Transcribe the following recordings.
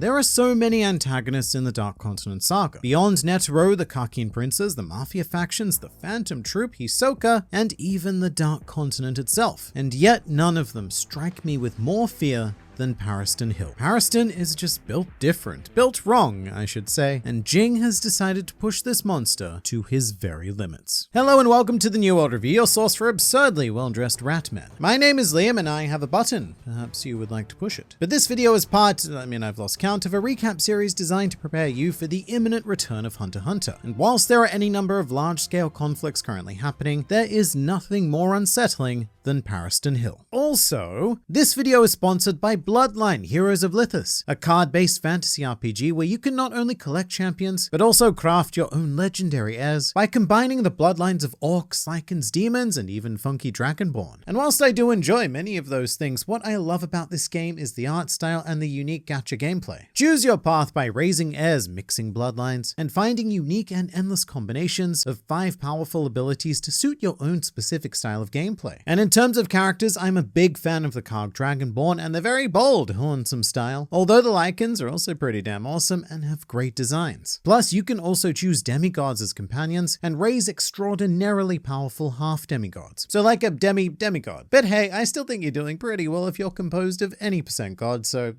There are so many antagonists in the Dark Continent saga. Beyond Netero, the Karkin princes, the Mafia factions, the Phantom Troop, Hisoka, and even the Dark Continent itself. And yet none of them strike me with more fear than Pariston Hill. Pariston is just built different, built wrong, I should say, and Ging has decided to push this monster to his very limits. Hello and welcome to the New World Review, your source for absurdly well-dressed rat men. My name is Liam and I have a button. Perhaps you would like to push it. But this video is I've lost count of a recap series designed to prepare you for the imminent return of Hunter x Hunter. And whilst there are any number of large-scale conflicts currently happening, there is nothing more unsettling than Pariston Hill. Also, this video is sponsored by BLOODLINE, Heroes of Lithas, a card-based fantasy RPG where you can not only collect champions, but also craft your own legendary heirs by combining the bloodlines of orcs, lycans, demons, and even funky dragonborn. And whilst I do enjoy many of those things, what I love about this game is the art style and the unique gacha gameplay. Choose your path by raising heirs, mixing bloodlines, and finding unique and endless combinations of 5 powerful abilities to suit your own specific style of gameplay. And in terms of characters, I'm a big fan of the Karg Dragonborn and they're very bold, handsome style, although the Lycans are also pretty damn awesome and have great designs. Plus, you can also choose demigods as companions and raise extraordinarily powerful half-demigods. So like a demigod. But hey, I still think you're doing pretty well if you're composed of any percent god, so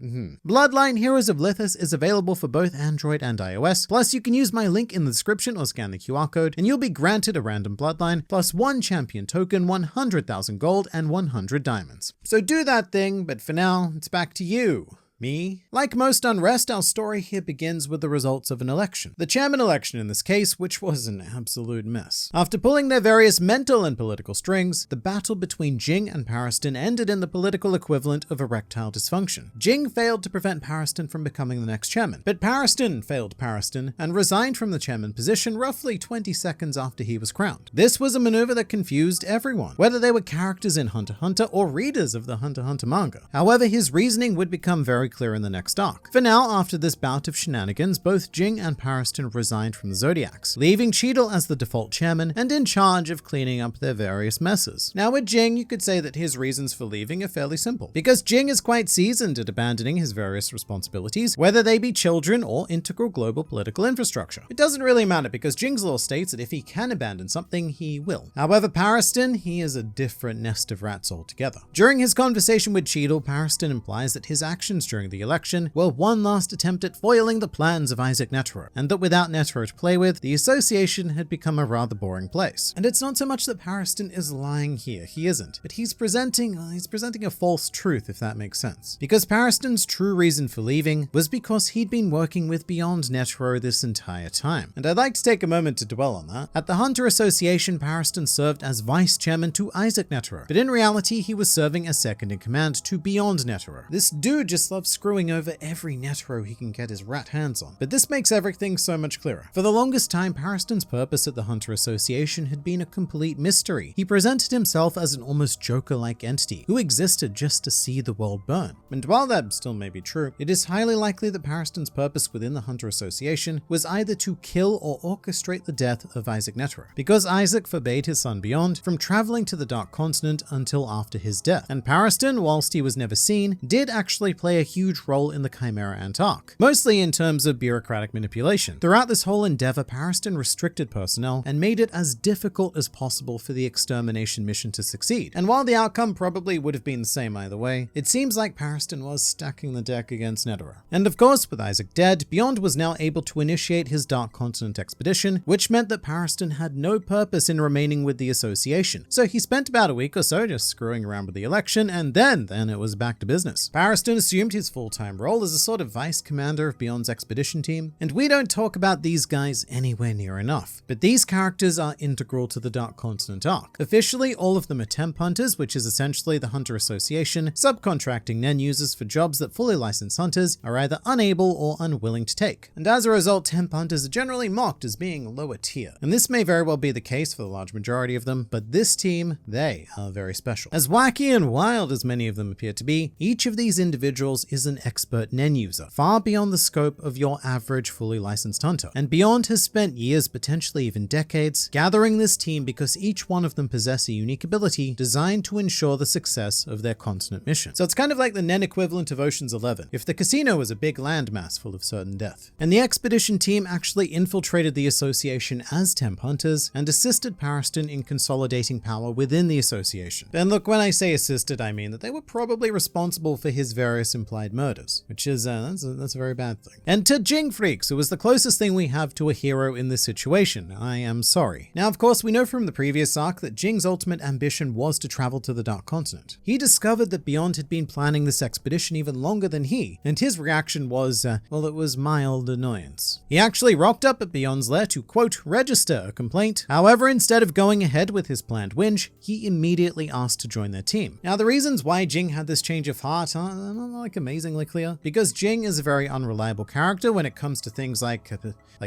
BLOODLINE Heroes of Lithas is available for both Android and iOS, plus you can use my link in the description or scan the QR code and you'll be granted a random bloodline, plus 1 champion token, 100,000 gold, and 100 diamonds. So do that thing, but for now, it's back to you. Me? Like most unrest, our story here begins with the results of an election. The chairman election in this case, which was an absolute mess. After pulling their various mental and political strings, the battle between Ging and Pariston ended in the political equivalent of erectile dysfunction. Ging failed to prevent Pariston from becoming the next chairman, but Pariston failed Pariston and resigned from the chairman position roughly 20 seconds after he was crowned. This was a maneuver that confused everyone, whether they were characters in Hunter x Hunter or readers of the Hunter x Hunter manga. However, his reasoning would become very clear in the next arc. For now, after this bout of shenanigans, both Ging and Pariston resigned from the Zodiacs, leaving Cheadle as the default chairman and in charge of cleaning up their various messes. Now with Ging, you could say that his reasons for leaving are fairly simple, because Ging is quite seasoned at abandoning his various responsibilities, whether they be children or integral global political infrastructure. It doesn't really matter because Jing's law states that if he can abandon something, he will. However, Pariston, he is a different nest of rats altogether. During his conversation with Cheadle, Pariston implies that his actions during the election were one last attempt at foiling the plans of Isaac Netero, and that without Netero to play with, the association had become a rather boring place. And it's not so much that Pariston is lying here, he isn't, but he's presenting a false truth, if that makes sense. Because Pariston's true reason for leaving was because he'd been working with Beyond Netero this entire time. And I'd like to take a moment to dwell on that. At the Hunter Association, Pariston served as vice chairman to Isaac Netero, but in reality, he was serving as second in command to Beyond Netero. This dude just loves screwing over every Netero he can get his rat hands on. But this makes everything so much clearer. For the longest time, Pariston's purpose at the Hunter Association had been a complete mystery. He presented himself as an almost Joker-like entity who existed just to see the world burn. And while that still may be true, it is highly likely that Pariston's purpose within the Hunter Association was either to kill or orchestrate the death of Isaac Netero, because Isaac forbade his son Beyond from traveling to the Dark Continent until after his death. And Pariston, whilst he was never seen, did actually play a huge role in the Chimera Ant arc, mostly in terms of bureaucratic manipulation. Throughout this whole endeavor, Pariston restricted personnel and made it as difficult as possible for the extermination mission to succeed. And while the outcome probably would have been the same either way, it seems like Pariston was stacking the deck against Netero. And of course, with Isaac dead, Beyond was now able to initiate his Dark Continent expedition, which meant that Pariston had no purpose in remaining with the association. So he spent about a week or so just screwing around with the election, and then it was back to business. Pariston assumed his full-time role as a sort of vice commander of Beyond's expedition team, and we don't talk about these guys anywhere near enough. But these characters are integral to the Dark Continent arc. Officially, all of them are temp hunters, which is essentially the Hunter Association subcontracting Nen users for jobs that fully licensed hunters are either unable or unwilling to take. And as a result, temp hunters are generally mocked as being lower tier. And this may very well be the case for the large majority of them, but this team, they are very special. As wacky and wild as many of them appear to be, each of these individuals is an expert Nen user, far beyond the scope of your average fully licensed hunter. And Beyond has spent years, potentially even decades, gathering this team because each one of them possess a unique ability designed to ensure the success of their continent mission. So it's kind of like the Nen equivalent of Ocean's 11, if the casino was a big landmass full of certain death. And the expedition team actually infiltrated the association as temp hunters and assisted Pariston in consolidating power within the association. And look, when I say assisted, I mean that they were probably responsible for his various implied murders, which is, that's a very bad thing. And to Ging freaks, it was the closest thing we have to a hero in this situation. I am sorry. Now, of course, we know from the previous arc that Jing's ultimate ambition was to travel to the Dark Continent. He discovered that Beyond had been planning this expedition even longer than he, and his reaction was, well, it was mild annoyance. He actually rocked up at Beyond's lair to, quote, register a complaint. However, instead of going ahead with his planned whinge, he immediately asked to join their team. Now, the reasons why Ging had this change of heart are not amazingly clear, because Ging is a very unreliable character when it comes to things like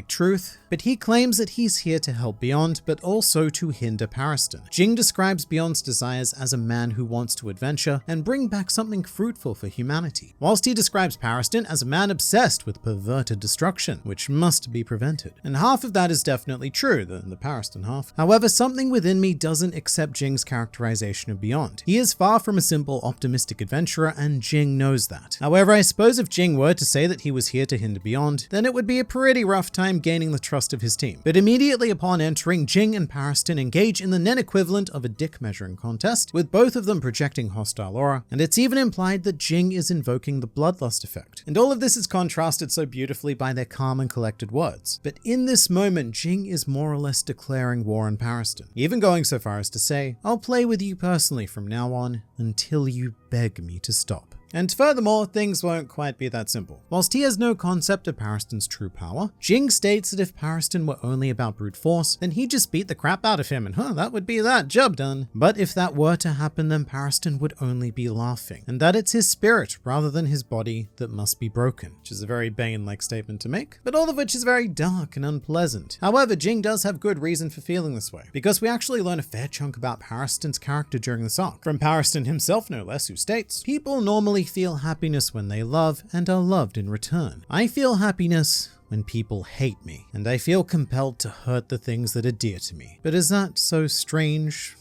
truth, but he claims that he's here to help Beyond, but also to hinder Pariston. Ging describes Beyond's desires as a man who wants to adventure and bring back something fruitful for humanity, whilst he describes Pariston as a man obsessed with perverted destruction, which must be prevented. And half of that is definitely true, the Pariston half. However, something within me doesn't accept Jing's characterization of Beyond. He is far from a simple, optimistic adventurer, and Ging knows that. However, I suppose if Ging were to say that he was here to hinder Beyond, then it would be a pretty rough time gaining the trust of his team. But immediately upon entering, Ging and Pariston engage in the Nen equivalent of a dick measuring contest, with both of them projecting hostile aura, and it's even implied that Ging is invoking the bloodlust effect. And all of this is contrasted so beautifully by their calm and collected words. But in this moment, Ging is more or less declaring war on Pariston, even going so far as to say, I'll play with you personally from now on until you beg me to stop. And furthermore, things won't quite be that simple. Whilst he has no concept of Pariston's true power, Ging states that if Pariston were only about brute force, then he'd just beat the crap out of him and that would be that, job done. But if that were to happen, then Pariston would only be laughing, and that it's his spirit rather than his body that must be broken, which is a very Bane-like statement to make, but all of which is very dark and unpleasant. However, Ging does have good reason for feeling this way, because we actually learn a fair chunk about Pariston's character during this arc, from Pariston himself no less, who states, people normally feel happiness when they love and are loved in return. I feel happiness when people hate me, and I feel compelled to hurt the things that are dear to me. But is that so strange?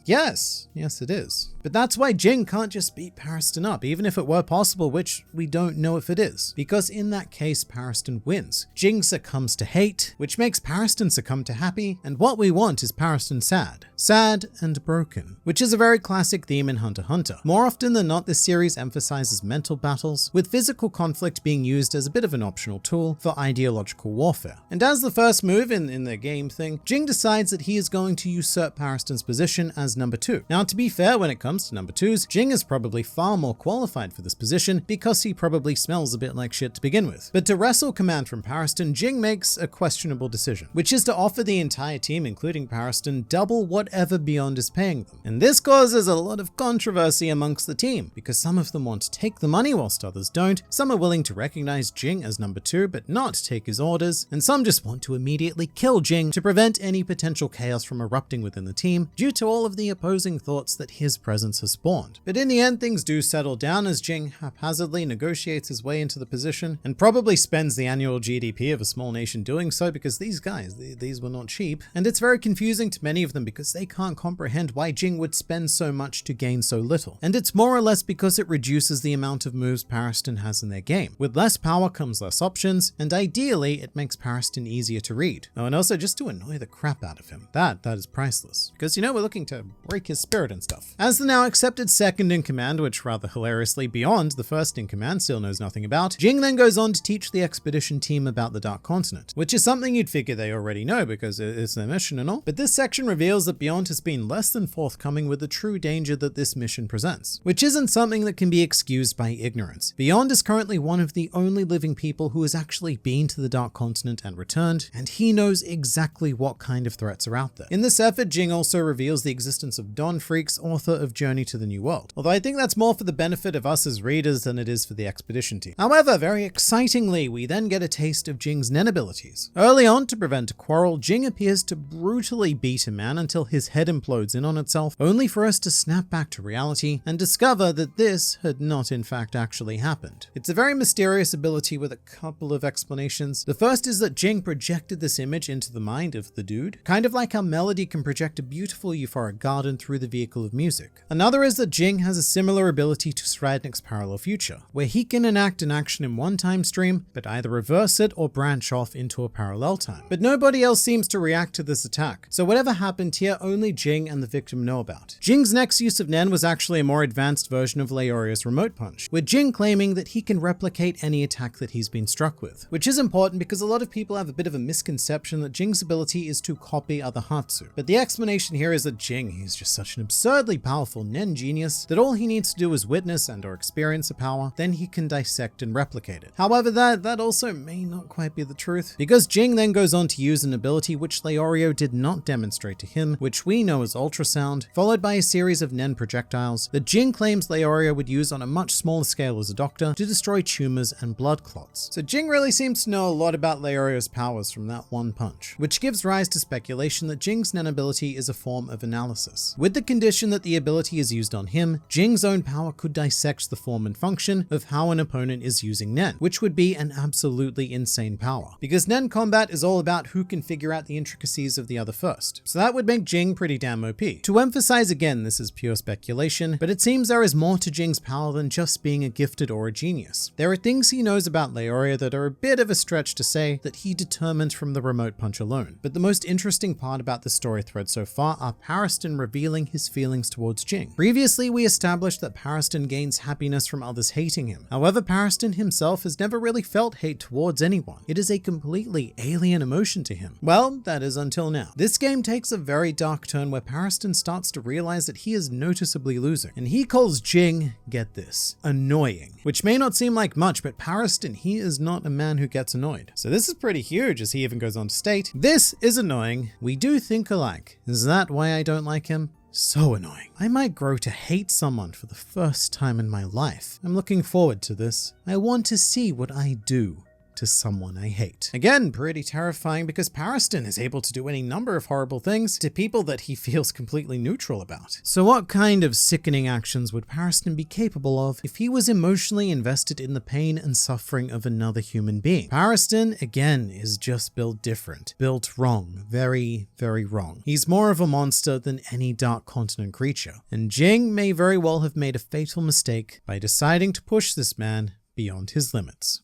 Yes, it is. But that's why Ging can't just beat Pariston up, even if it were possible, which we don't know if it is. Because in that case, Pariston wins. Ging succumbs to hate, which makes Pariston succumb to happy, and what we want is Pariston sad. Sad and broken, which is a very classic theme in Hunter x Hunter. More often than not, this series emphasizes mental battles, with physical conflict being used as a bit of an optional tool for ideological warfare. And as the first move in the game thing, Ging decides that he is going to usurp Pariston's position as number 2. Now, to be fair, when it comes to number 2s, Ging is probably far more qualified for this position because he probably smells a bit like shit to begin with. But to wrestle command from Pariston, Ging makes a questionable decision, which is to offer the entire team, including Pariston, double whatever Beyond is paying them. And this causes a lot of controversy amongst the team, because some of them want to take the money whilst others don't, some are willing to recognize Ging as number 2 but not take his orders, and some just want to immediately kill Ging to prevent any potential chaos from erupting within the team due to all of the opposing thoughts that his presence has spawned. But in the end, things do settle down as Ging haphazardly negotiates his way into the position and probably spends the annual GDP of a small nation doing so, because these guys, these were not cheap. And it's very confusing to many of them because they can't comprehend why Ging would spend so much to gain so little. And it's more or less because it reduces the amount of moves Pariston has in their game. With less power comes less options, and ideally it makes Pariston easier to read. Oh, and also just to annoy the crap out of him. That is priceless. Because, we're looking to break his spirit and stuff. As the now accepted second in command, which rather hilariously Beyond, the first in command, still knows nothing about, Ging then goes on to teach the expedition team about the Dark Continent, which is something you'd figure they already know because it's their mission and all. But this section reveals that Beyond has been less than forthcoming with the true danger that this mission presents, which isn't something that can be excused by ignorance. Beyond is currently one of the only living people who is actually being been to the Dark Continent and returned, and he knows exactly what kind of threats are out there. In this effort, Ging also reveals the existence of Don Freaks, author of Journey to the New World, although I think that's more for the benefit of us as readers than it is for the expedition team. However, very excitingly, we then get a taste of Jing's Nen abilities. Early on, to prevent a quarrel, Ging appears to brutally beat a man until his head implodes in on itself, only for us to snap back to reality and discover that this had not in fact actually happened. It's a very mysterious ability with a couple of explanations. The first is that Ging projected this image into the mind of the dude, kind of like how Melody can project a beautiful euphoric garden through the vehicle of music. Another is that Ging has a similar ability to Sradnik's parallel future, where he can enact an action in one time stream, but either reverse it or branch off into a parallel time. But nobody else seems to react to this attack, so whatever happened here, only Ging and the victim know about. Jing's next use of Nen was actually a more advanced version of Leoria's remote punch, with Ging claiming that he can replicate any attack that he's been struck with, which is important because a lot of people have a bit of a misconception that Jing's ability is to copy other Hatsu. But the explanation here is that Ging, he's just such an absurdly powerful Nen genius that all he needs to do is witness and or experience a power, then he can dissect and replicate it. However, that also may not quite be the truth, because Ging then goes on to use an ability which Leorio did not demonstrate to him, which we know as ultrasound, followed by a series of Nen projectiles that Ging claims Leorio would use on a much smaller scale as a doctor to destroy tumors and blood clots. So Ging really seems to know a lot about Leorio's powers from that one punch, which gives rise to speculation that Jing's Nen ability is a form of analysis. With the condition that the ability is used on him, Jing's own power could dissect the form and function of how an opponent is using Nen, which would be an absolutely insane power, because Nen combat is all about who can figure out the intricacies of the other first. So that would make Ging pretty damn OP. To emphasize again, this is pure speculation, but it seems there is more to Jing's power than just being a gifted or a genius. There are things he knows about Leoria that are a bit of a stretch to say that he determined from the remote punch alone. But the most interesting part about the story thread so far are Pariston revealing his feelings towards Ging. Previously, we established that Pariston gains happiness from others hating him. However, Pariston himself has never really felt hate towards anyone. It is a completely alien emotion to him. Well, that is until now. This game takes a very dark turn where Pariston starts to realize that he is noticeably losing, and he calls Ging, get this, annoying, which may not seem like much, but Pariston, he is not a man who gets annoyed. So this is pretty huge, as he even goes on to state, "This is annoying. We do think alike. Is that why I don't like him? So annoying. I might grow to hate someone for the first time in my life. I'm looking forward to this. I want to see what I do to someone I hate." Again, pretty terrifying, because Pariston is able to do any number of horrible things to people that he feels completely neutral about. So what kind of sickening actions would Pariston be capable of if he was emotionally invested in the pain and suffering of another human being? Pariston, again, is just built different. Built wrong. Very, very wrong. He's more of a monster than any Dark Continent creature. And Ging may very well have made a fatal mistake by deciding to push this man beyond his limits.